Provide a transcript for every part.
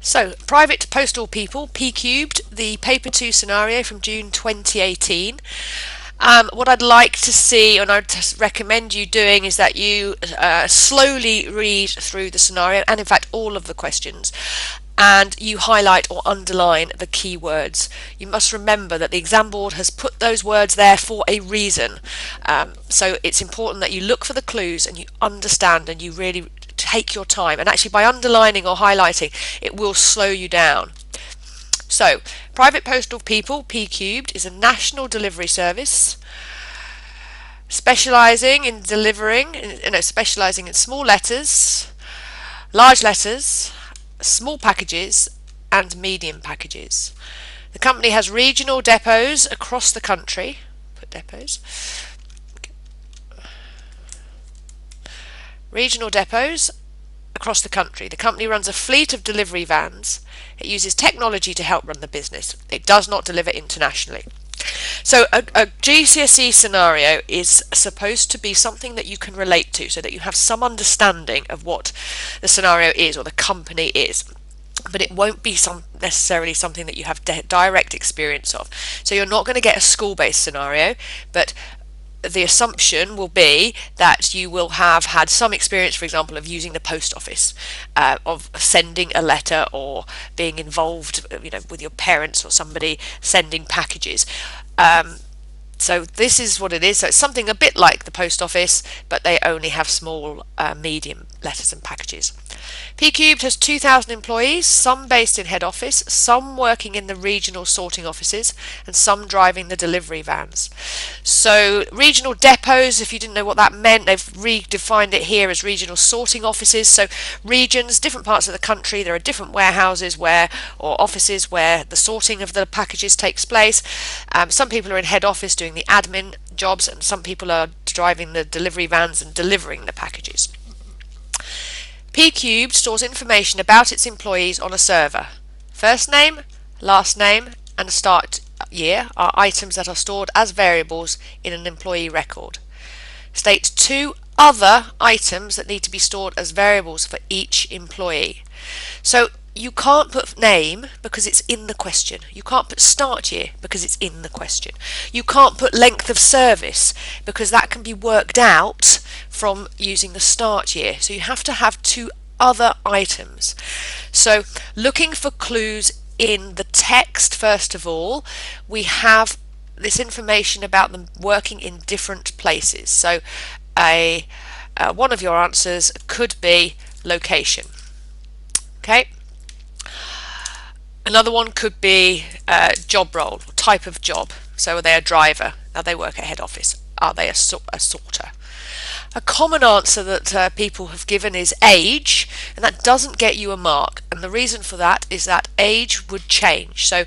So, private postal people, P cubed, the paper 2 scenario from June 2018. What I'd like to see, and I'd recommend you doing, is that you slowly read through the scenario, and in fact all of the questions, and you highlight or underline the key words. You must remember that the exam board has put those words there for a reason. So it's important that you look for the clues and you understand and you really take your time. And actually, by underlining or highlighting, it will slow you down. So, Private Postal People, P cubed, is a national delivery service specialising in specialising in small letters, large letters, small packages and medium packages. The company has regional depots across the country. Put depots. Regional depots across the country. The company runs a fleet of delivery vans. It uses technology to help run the business. It does not deliver internationally. So a GCSE scenario is supposed to be something that you can relate to, so that you have some understanding of what the scenario is or the company is. But it won't be necessarily something that you have direct experience of. So you're not going to get a school-based scenario, but the assumption will be that you will have had some experience, for example, of using the post office, of sending a letter or being involved, with your parents or somebody sending packages. So this is what it is. So it's something a bit like the post office, but they only have small, medium letters and packages. P cubed has 2,000 employees, some based in head office, some working in the regional sorting offices, and some driving the delivery vans. So regional depots, if you didn't know what that meant, they've redefined it here as regional sorting offices. So regions, different parts of the country, there are different warehouses or offices where the sorting of the packages takes place. Some people are in head office doing the admin jobs, and some people are driving the delivery vans and delivering the packages. P cubed stores information about its employees on a server. First name, last name, and start year are items that are stored as variables in an employee record. State 2 other items that need to be stored as variables for each employee. So you can't put name because it's in the question. You can't put start year because it's in the question. You can't put length of service because that can be worked out from using the start year. So you have to have 2 other items. So looking for clues in the text, first of all, we have this information about them working in different places. So one of your answers could be location. Okay. Another one could be job role, type of job. So are they a driver? Are they work at head office? Are they a sorter? A common answer that people have given is age, and that doesn't get you a mark. And the reason for that is that age would change. So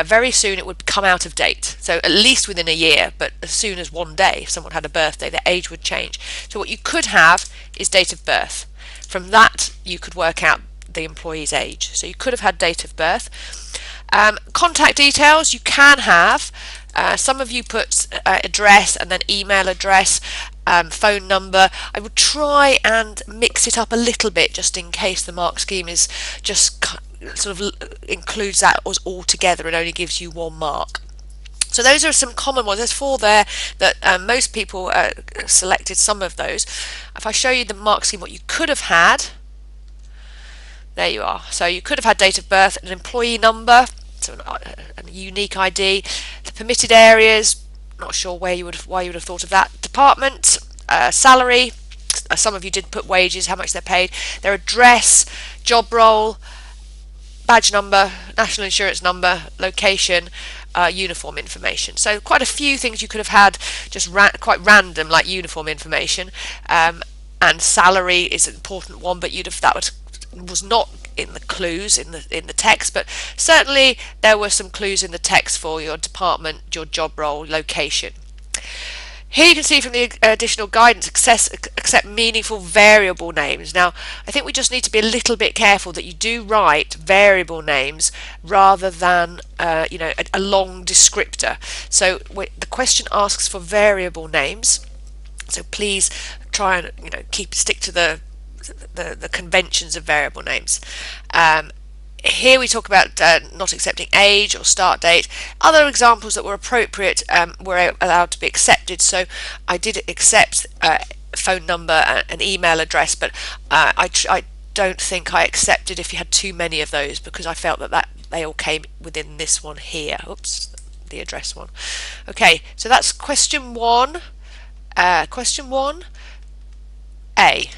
very soon it would come out of date. So at least within a year, but as soon as one day, if someone had a birthday, the age would change. So what you could have is date of birth. From that, you could work out the employee's age. So you could have had date of birth. Contact details you can have. Some of you put address and then email address, phone number. I would try and mix it up a little bit just in case the mark scheme is just sort of includes that all together and only gives you 1 mark. So those are some common ones. There's 4 there that most people selected some of those. If I show you the mark scheme, what you could have had, there you are. So you could have had date of birth, an employee number, so a unique ID, the permitted areas, not sure why you would have thought of that, department, salary, some of you did put wages, how much they're paid, their address, job role, badge number, national insurance number, location, uniform information. So quite a few things you could have had just quite random, like uniform information, and salary is an important one, but was not in the clues in the text, but certainly there were some clues in the text for your department, your job role, location. Here you can see from the additional guidance, accept meaningful variable names. Now, I think we just need to be a little bit careful that you do write variable names rather than a long descriptor. So the question asks for variable names. So please try and stick to the conventions of variable names. here we talk about not accepting age or start date. Other examples that were appropriate were allowed to be accepted. So I did accept phone number and email address, but I don't think I accepted if you had too many of those, because I felt that they all came within this one here. Oops, the address one. Okay, so that's question one. Question 1A.